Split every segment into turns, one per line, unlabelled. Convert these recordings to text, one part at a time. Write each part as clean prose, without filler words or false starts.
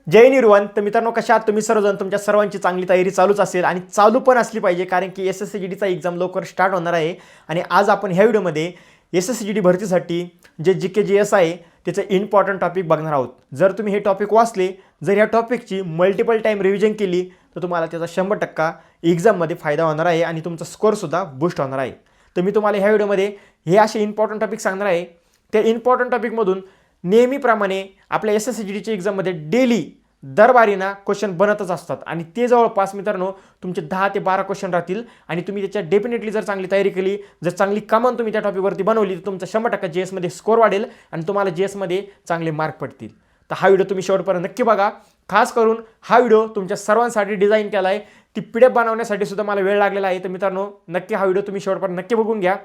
जय निर्वाण. तर मित्रांनो, कशा आहात तुम्ही सर्वजण? तुमच्या सर्वांची चांगली तयारी चालूच असेल आणि चालू पण असली पाहिजे, कारण की SSCGDचा एक्झाम लवकर स्टार्ट होणार आहे. आणि आज आपण ह्या व्हिडिओमध्ये SSCGD भरतीसाठी जे GK GS आहे त्याचं इम्पॉर्टंट टॉपिक बघणार आहोत. जर तुम्ही हे टॉपिक वाचले, जर ह्या टॉपिकची मल्टिपल टाईम रिव्हिजन केली तर तुम्हाला त्याचा 100% एक्झाममध्ये फायदा होणार आहे आणि तुमचा स्कोअरसुद्धा बूस्ट होणार आहे. तर मी तुम्हाला ह्या व्हिडिओमध्ये हे असे इम्पॉर्टंट टॉपिक सांगणार आहे. त्या इम्पॉर्टंट टॉपिकमधून नेहमीप्रमाणे आपल्या SSCGDच्या एक्झाममध्ये डेली दरबारीना क्वेश्चन बनतच असतात आणि ते जवळपास मित्रांनो तुमचे 10 ते 12 क्वेश्चन राहतील. आणि तुम्ही त्याच्या डेफिनेटली जर चांगली तयारी केली, जर चांगली कमांड तुम्ही त्या टॉपिकवरती बनवली, तर तुमचा 100% GSमध्ये स्कोअर वाढेल आणि तुम्हाला GSमध्ये चांगले मार्क पडतील. तर हा व्हिडिओ तुम्ही शेवटपर्यंत नक्की बघा. खास करून हा व्हिडिओ तुमच्या सर्वांसाठी डिझाईन केला आहे. ती PDF बनवण्यासाठी सुद्धा मला वेळ लागलेला आहे. तर मित्रांनो, नक्की हा व्हिडिओ तुम्ही शेवटपर्यंत नक्की बघून घ्या.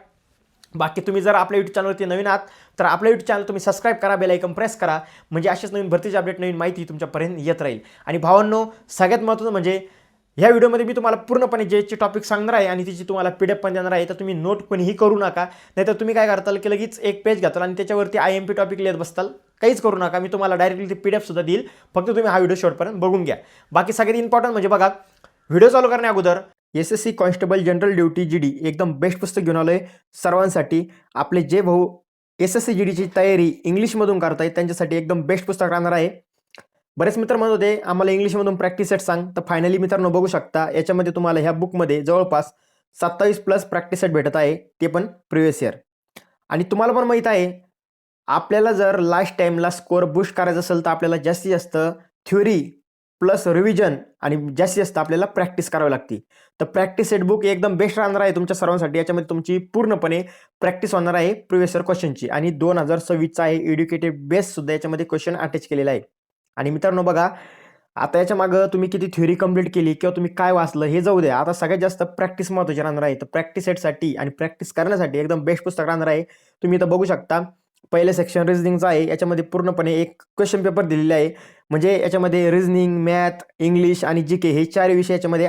बाकी तुम्ही जर आपल्या यूट्यूब चॅनलवरती नवीन आहात तर आपलं यूट्यूब चॅनल तुम्ही सबस्क्राईब करा, बेल आयकॉन प्रेस करा, म्हणजे असेच नवीन भरतीचे अपडेट, नवीन माहिती तुमच्यापर्यंत येत राहील. आणि भावांनो, सगळ्यात महत्त्वाचं म्हणजे ह्या व्हिडिओमध्ये मी तुम्हाला पूर्णपणे जेचे टॉपिक सांगणार आहे आणि तिची तुम्हाला PDF पण देणार आहे. तर तुम्ही नोट कोणीही करू नका, नाहीतर तुम्ही काय करताल की लगेच एक पेज घाताल आणि त्याच्यावरती IMP टॉपिक लिहित बसताल. काहीच करू नका, मी तुम्हाला डायरेक्टली ती PDF सुद्धा देईल. फक्त तुम्ही हा व्हिडिओ शेवटपर्यंत बघून घ्या. बाकी सगळ्यात इम्पॉर्टंट म्हणजे बघा, व्हिडिओ चालू करण्या अगोदर SSC constable general duty GD एकदम बेस्ट पुस्तक घेऊन आलोय सर्वांसाठी. आपले जे भाऊ SSCGDची तयारी इंग्लिशमधून करतायत त्यांच्यासाठी एकदम बेस्ट पुस्तक राहणार आहे. बरेच मित्र म्हणत होते आम्हाला इंग्लिशमधून प्रॅक्टिस सेट सांग, तर फायनली मित्रांनो बघू शकता याच्यामध्ये तुम्हाला ह्या बुकमध्ये जवळपास 27+ प्रॅक्टिस सेट भेटत आहे, ते पण प्रिव्हियस इयर. आणि तुम्हाला पण माहीत आहे, आपल्याला जर लास्ट टाईमला स्कोअर बूस्ट करायचा असेल तर आपल्याला जास्तीत जास्त थ्योरी प्लस रिव्हिजन आणि जास्तीत जास्त आपल्याला प्रॅक्टिस करावी लागते. तर प्रॅक्टिस सेट बुक एकदम बेस्ट राहणार आहे तुमच्या सर्वांसाठी. याच्यामध्ये तुमची पूर्णपणे प्रॅक्टिस होणार आहे प्रिव्हियस इयर क्वेश्चनची. आणि 2026चा आहे एड्युकेटेड बेस सुद्धा याच्यामध्ये क्वेश्चन अटॅच केलेला आहे. आणि मित्रांनो बघा, आता याच्या मागं तुम्ही किती थ्योरी कंप्लीट केली किंवा तुम्ही काय वाचलं हे जाऊ द्या, आता सगळ्यात जास्त प्रॅक्टिस महत्त्वाची राहणार आहे. तर प्रॅक्टिस सेटसाठी आणि प्रॅक्टिस करण्यासाठी एकदम बेस्ट पुस्तक राहणार आहे. तुम्ही इथं बघू शकता, पहिलं सेक्शन रिझनिंगचं आहे. याच्यामध्ये पूर्णपणे एक क्वेश्चन पेपर दिलेला आहे, म्हणजे याच्यामध्ये रिझनिंग, मॅथ, इंग्लिश आणि GK हे 4 विषय याच्यामध्ये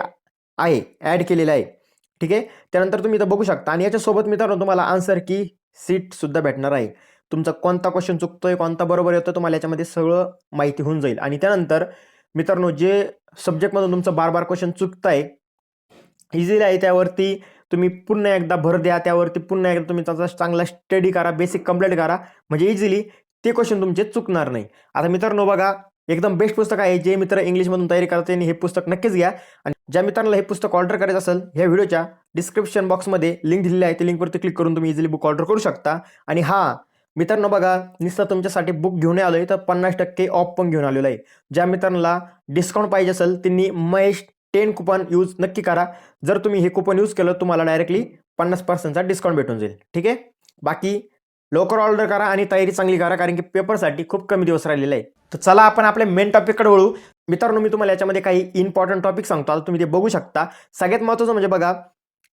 आहे, ॲड केलेला आहे. ठीक आहे. त्यानंतर तुम्ही इथं बघू शकता आणि याच्यासोबत मित्रांनो तुम्हाला आन्सर की सीटसुद्धा भेटणार आहे. तुमचा कोणता क्वेश्चन चुकतोय, कोणता बरोबर येतो, तुम्हाला याच्यामध्ये सगळं माहिती होऊन जाईल. आणि त्यानंतर मित्रांनो, जे सब्जेक्टमधून तुमचं बार क्वेश्चन चुकताय इझिली आहे, त्यावरती तुम्ही पुन्हा एकदा भर द्या, त्यावरती पुन्हा एकदा तुम्ही त्याचा चांगला स्टडी करा, बेसिक कंप्लीट करा, म्हणजे इझिली ते क्वेश्चन तुमचे चुकणार नाही. आता मित्रांनो बघा, एकदम बेस्ट पुस्तक आहे. जे मित्र इंग्लिशमधून तयारी करतात त्यांनी हे पुस्तक नक्कीच घ्या. आणि ज्या मित्रांना हे पुस्तक ऑर्डर करायचं असेल, ह्या व्हिडिओच्या डिस्क्रिप्शन बॉक्समध्ये लिंक दिलेली आहे, त्या लिंकवरती क्लिक करून तुम्ही इझिली बुक ऑर्डर करू शकता. आणि हां मित्रांनो बघा, नुसतं तुमच्यासाठी बुक घेऊन आलो आहे तर 50% ऑफ पण घेऊन आलेलं आहे. ज्या मित्रांना डिस्काउंट पाहिजे असेल त्यांनी महेश 10 कुपन यूज नक्की करा. जर तुम्ही हे कुपन यूज केलं तुम्हाला डायरेक्टली 50%चा डिस्काउंट भेटून जाईल. ठीक आहे. बाकी लवकर ऑर्डर करा आणि तयारी चांगली करा, कारण की पेपरसाठी खूप कमी दिवस राहिलेले आहे. तर चला आपण आपल्या मेन टॉपिककडे वळू. मित्रांनो, मी तुम्हाला याच्यामध्ये काही इम्पॉर्टंट टॉपिक सांगतो, आता तुम्ही ते बघू शकता. सगळ्यात महत्त्वाचं म्हणजे बघा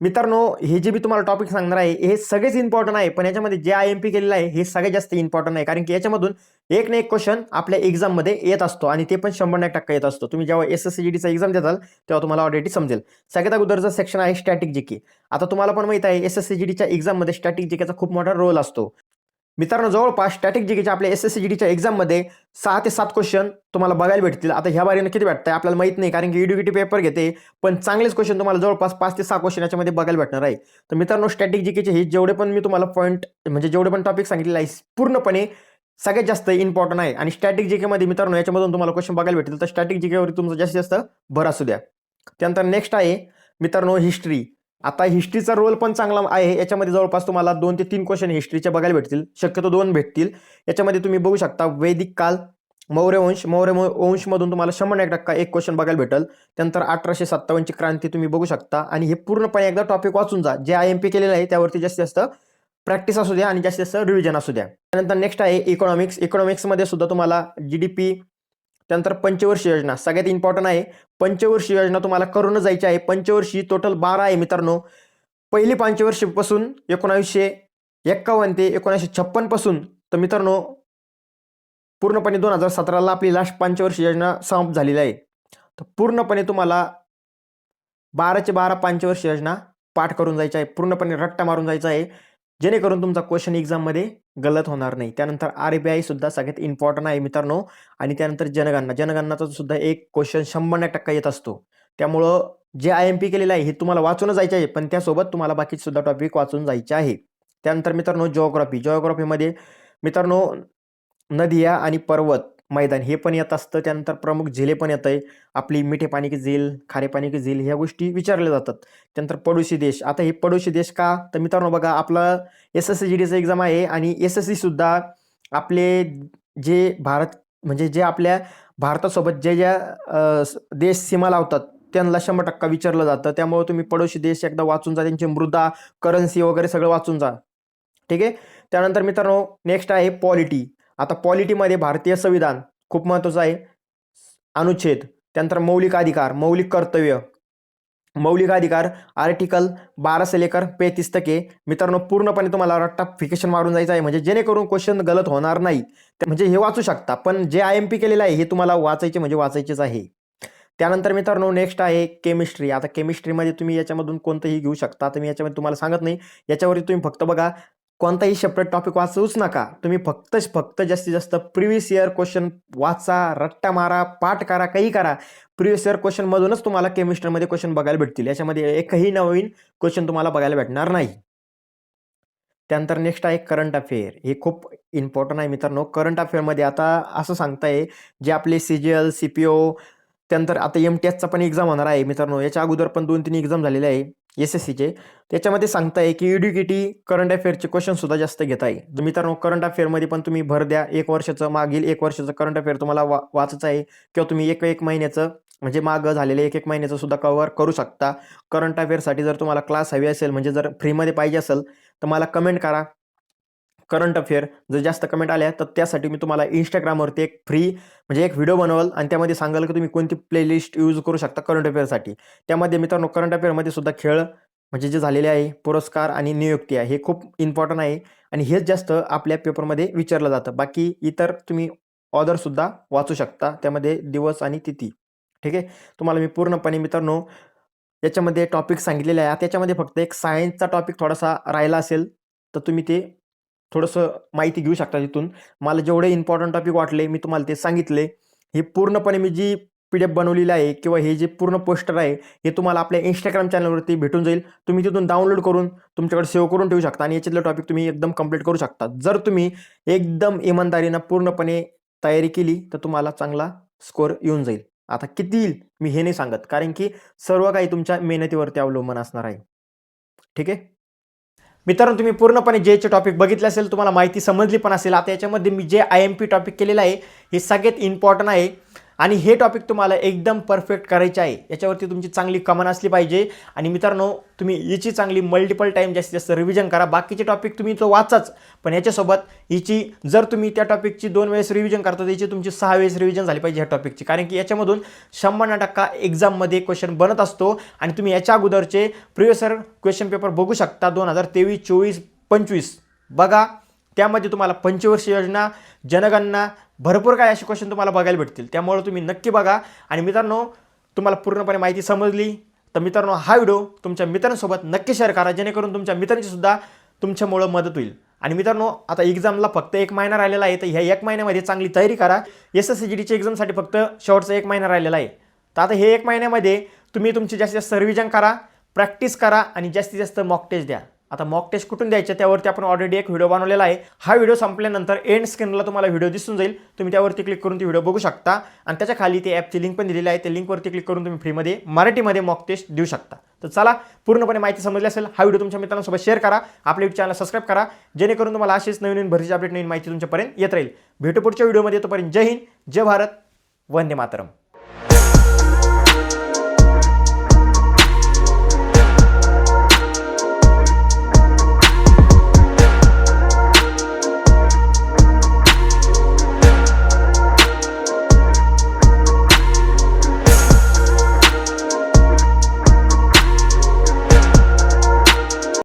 मित्रांनो, हे जे मी तुम्हाला टॉपिक सांगणार आहे हे सगळेच इम्पॉर्टंट आहे, पण याच्यामध्ये जे IMP केलेलं आहे हे सगळ्यात जास्त इम्पॉर्टंट आहे, कारण की याच्यामधून एक ना एक क्वेश्चन आपल्या एक्झाममध्ये येत असतो आणि ते पण 100% येत असतो. तुम्ही जेव्हा SSCGDचा एक्झाम देताल तेव्हा तुम्हाला ऑलरेडी समजेल. सगळ्यात अगोदरचं सेक्शन आहे स्टॅटिक GK. आता तुम्हाला पण माहित आहे SSCGDच्या एक्झाममध्ये स्टॅटिक GKचा खूप मोठा रोल असतो. मित्रांनो, जवळपास स्टॅटिक GKच्या आपल्या SSCGDच्या एक्झाममध्ये 6 ते 7 क्वेश्चन तुम्हाला बघायला भेटतील. आता ह्या बारीनं किती भेटतंय आपल्याला माहित नाही, कारण की एड्युकेटिव्ह पेपर घेते, पण चांगलेच क्वेश्चन तुम्हाला जवळपास 5 ते 6 क्वेश्चन याच्यामध्ये बघायला भेटणार आहे. तर मित्रांनो, स्टॅटिक GKचे हे जेवढे पण मी तुम्हाला पॉईंट म्हणजे जेवढे पण टॉपिक सांगितलेले आहे पूर्णपणे सगळ्यात जास्त इम्पॉर्टंट आहे. आणि स्टॅटिक GKमध्ये मित्रांनो याच्यामधून तुम्हाला क्वेश्चन बघायला भेटतील, तर स्टॅटिक GKवर तुमचं जास्तीत जास्त भर असू द्या. त्यानंतर नेक्स्ट आहे मित्रांनो हिस्ट्री. आता हिस्ट्रीचा रोल पण चांगला आहे. याच्यामध्ये जवळपास तुम्हाला 2 ते 3 क्वेश्चन हिस्ट्रीचे बघायला भेटतील, शक्यतो 2 भेटतील. याच्यामध्ये तुम्ही बघू शकता वैदिक काल, मौर्य वंशमधून तुम्हाला 100% एक क्वेश्चन बघायला भेटेल. त्यानंतर 1857ची क्रांती तुम्ही बघू शकता. आणि हे पूर्णपणे एकदा टॉपिक वाचून जा, जे IMP केलेलं आहे त्यावरती जास्तीत जास्त प्रॅक्टिस असू द्या आणि जास्तीत जास्त रिव्हिजन असू द्या. त्यानंतर नेक्स्ट आहे इकॉनॉमिक्स. इकॉनॉमिक्समध्ये सुद्धा तुम्हाला GDP, त्यानंतर पंचवर्षीय योजना सगळ्यात इम्पॉर्टंट आहे. पंचवर्षीय योजना तुम्हाला करून जायची आहे. पंचवर्षी टोटल 12 आहे मित्रांनो. पहिली पंचवर्षीपासून 1951 ते 1956 पासून, तर मित्रांनो पूर्णपणे 2017ला आपली लास्ट पंचवर्षीय योजना समाप्त झालेली आहे. तर पूर्णपणे तुम्हाला 12चे 12 पंचवर्षीय योजना पाठ करून जायची आहे, पूर्णपणे रट्टा मारून जायचा आहे. जेणेकरून तुमचा क्वेश्चन एक्झाममध्ये गलत होणार नाही. त्यानंतर RBI सुद्धा सगळ्यात इम्पॉर्टंट आहे मित्रांनो. आणि त्यानंतर जनगणनाचा सुद्धा एक क्वेश्चन 100% येत असतो. त्यामुळं जे IMP केलेलं आहे हे तुम्हाला वाचून जायचे आहे, पण त्यासोबत तुम्हाला बाकीचे सुद्धा टॉपिक वाचून जायचे आहे. त्यानंतर मित्रांनो जिओग्राफीमध्ये मित्रांनो नदिया आणि पर्वत मैदान हे पण येत असतं. त्यानंतर प्रमुख झीले पण येत आहे. आपली मिठे पाणी की झील, खारे पाणी की झील ह्या गोष्टी विचारल्या जातात. त्यानंतर पडोशी देश. आता हे पडोशी देश का? तर मित्रांनो बघा, आपलं SSCGDचं एक्झाम आहे आणि SSC सुद्धा आपले जे भारत म्हणजे जे आपल्या भारतासोबत ज्या देश सीमा लावतात त्यांना 100% विचारलं जातं. त्यामुळे तुम्ही पडोशी देश एकदा वाचून जा, त्यांची मृदा, करन्सी वगैरे सगळं वाचून जा. ठीक आहे. त्यानंतर मित्रांनो नेक्स्ट आहे पॉलिटी. आता पॉलिटीमध्ये भारतीय संविधान खूप महत्त्वाचं आहे. अनुच्छेद, त्यानंतर मौलिक अधिकार, मौलिक कर्तव्य, मौलिक अधिकार आर्टिकल 12 से लेकर 35 तक आहे. मित्रांनो पूर्णपणे तुम्हाला रट्टाफिकेशन मारून जायचं आहे, म्हणजे जेणेकरून क्वेश्चन गलत होणार नाही. म्हणजे हे वाचू शकता, पण जे IMP केलेलं आहे हे तुम्हाला वाचायचे म्हणजे वाचायचेच आहे. त्यानंतर मित्रांनो नेक्स्ट आहे केमिस्ट्री. आता केमिस्ट्रीमध्ये तुम्ही याच्यामधून कोणतंही घेऊ शकता. तर मी याच्यामध्ये तुम्हाला सांगत नाही. याच्यावरती तुम्ही फक्त बघा, कोणताही सेपरेट टॉपिक वाचूच नका. तुम्ही फक्त जास्तीत जास्त प्रिव्हियस इयर क्वेश्चन वाचा, रट्टा मारा, पाठ करा, काही करा. प्रिव्हियस इयर क्वेश्चन मधूनच तुम्हाला केमिस्ट्रीमध्ये क्वेश्चन बघायला भेटतील. याच्यामध्ये एकही नवीन क्वेश्चन तुम्हाला बघायला भेटणार नाही. त्यानंतर नेक्स्ट आहे करंट अफेअर. हे खूप इम्पॉर्टंट आहे मित्रांनो. करंट अफेअरमध्ये आता असं सांगताय, जे आपले CGL, CPO, त्यानंतर आता MTSचा पण एक्झाम होणार आहे मित्रांनो. याच्या अगोदर पण 2-3 एक्झाम झालेले आहे SSCचे. त्याच्यामध्ये सांगताय की एड्युकेटी करंट अफेअरचे क्वेश्चन सुद्धा जास्त घेत आहे. तर मित्रांनो करंट अफेअरमध्ये पण तुम्ही भर द्या. 1 वर्षाचं मागील 1 वर्षाचं करंट अफेअर तुम्हाला वाचायचं आहे, किंवा तुम्ही एक महिन्याचं म्हणजे मागं झालेले 1 महिन्याचं सुद्धा कव्हर करू शकता. करंट अफेअरसाठी जर तुम्हाला क्लास हवी असेल, म्हणजे जर फ्रीमध्ये पाहिजे असेल, तर मला कमेंट करा करंट अफेअर. जर जास्त कमेंट आल्या तर त्यासाठी मी तुम्हाला इंस्टाग्रामवरती एक फ्री म्हणजे एक व्हिडिओ बनवल आणि त्यामध्ये सांगाल की तुम्ही कोणती प्लेलिस्ट यूज करू शकता करंट अफेअरसाठी. त्यामध्ये मित्रांनो करंट अफेअरमध्ये सुद्धा खेळ म्हणजे जे झालेले आहे, पुरस्कार आणि नियुक्ती आहे, हे खूप इम्पॉर्टंट आहे आणि हेच जास्त आपल्या पेपरमध्ये विचारलं जातं. बाकी इतर तुम्ही ऑदरसुद्धा वाचू शकता, त्यामध्ये दिवस आणि तिथी. ठीक आहे. तुम्हाला मी पूर्णपणे मित्रांनो याच्यामध्ये टॉपिक सांगितलेले आहे. त्याच्यामध्ये फक्त एक सायन्सचा टॉपिक थोडासा राहिला असेल तर तुम्ही ते थोडंसं माहिती घेऊ शकता तिथून. मला जेवढे इम्पॉर्टंट टॉपिक वाटले मी तुम्हाला ते सांगितले. हे पूर्णपणे मी जी PDF बनवलेली आहे किंवा हे जे पूर्ण पोस्टर आहे हे तुम्हाला आपल्या Instagram चॅनलवरती भेटून जाईल. तुम्ही तिथून डाउनलोड करून तुमच्याकडे सेव्ह करून ठेवू शकता आणि याच्यातले टॉपिक तुम्ही एकदम कंप्लीट करू शकता. जर तुम्ही एकदम इमानदारीनं पूर्णपणे तयारी केली तर तुम्हाला चांगला स्कोअर येऊन जाईल. आता किती येईल मी हे नाही सांगत, कारण की सर्व काही तुमच्या मेहनतीवरती अवलंबून असणार आहे. ठीक आहे. मित्रांनो तुम्ही पूर्णपणे जेचे टॉपिक बघितले असेल, तुम्हाला माहिती समजली पण असेल. आता याच्यामध्ये मी जे IMP टॉपिक केलेलं आहे हे सगळ्यात इम्पॉर्टंट आहे आणि हे टॉपिक तुम्हाला एकदम परफेक्ट करायचे आहे. याच्यावरती तुमची चांगली कमांड असली पाहिजे आणि मित्रांनो तुम्ही याची चांगली मल्टिपल टाईम जास्तीत जास्त रिव्हिजन करा. बाकीचे टॉपिक तुम्ही तो वाचाच, पण याच्यासोबत हिची जर तुम्ही त्या टॉपिकची 2 वेळेस रिव्हिजन करता, त्याची तुमची 6 वेळेस रिव्हिजन झाली पाहिजे ह्या टॉपिकची, कारण की याच्यामधून 100% एक्झाममध्ये क्वेश्चन बनत असतो. आणि तुम्ही याच्या अगोदरचे प्रिव्हियस इयर क्वेश्चन पेपर बघू शकता 2023, 24, 25 बघा. त्यामध्ये तुम्हाला पंचवर्षीय योजना, जनगणना, भरपूर काय असे क्वेश्चन तुम्हाला बघायला भेटतील. त्यामुळे तुम्ही नक्की बघा. आणि मित्रांनो तुम्हाला पूर्णपणे माहिती समजली तर मित्रांनो हा व्हिडिओ तुमच्या मित्रांसोबत नक्की शेअर करा, जेणेकरून तुमच्या मित्रांची सुद्धा तुमच्यामुळं मदत होईल. आणि मित्रांनो आता एक्झामला फक्त 1 महिना राहिलेला आहे, तर ह्या 1 महिन्यामध्ये चांगली तयारी करा. SSCGDच्या एक्झामसाठी फक्त शेवटचा 1 महिना राहिलेला आहे. तर आता हे 1 महिन्यामध्ये तुम्ही तुमची जास्तीत जास्त रिव्हिजन करा, प्रॅक्टिस करा आणि जास्तीत जास्त मॉक टेस्ट द्या. आता मॉक टेस्ट कुठून द्यायचे त्यावरती आपण ऑलरेडी एक व्हिडिओ बनवलेला आहे. हा व्हिडिओ संपल्यानंतर एंड स्क्रीनला तुम्हाला व्हिडिओ दिसून जाईल. तुम्ही त्यावरती क्लिक करून ती व्हिडिओ बघू शकता आणि त्याच्या खाली ते ॲपची लिंक पण दिलेली आहे. त्या लिंकवरती क्लिक करून तुम्ही फ्रीमध्ये मराठीमध्ये मॉक टेस्ट देऊ शकता. तर चला, पूर्णपणे माहिती समजली असेल, हा व्हिडिओ तुमच्या मित्रांसोबत शेअर करा, आपल्या YouTube चॅनल सबस्क्राईब करा, जेणेकरून तुम्हाला अशीच नवीन भरतीची अपडेट, नवीन माहिती तुमच्यापर्यंत येत राहील. भेटू पुढच्या व्हिडिओमध्ये. तोपर्यंत जय हिंद, जय भारत, वंदे मातरम.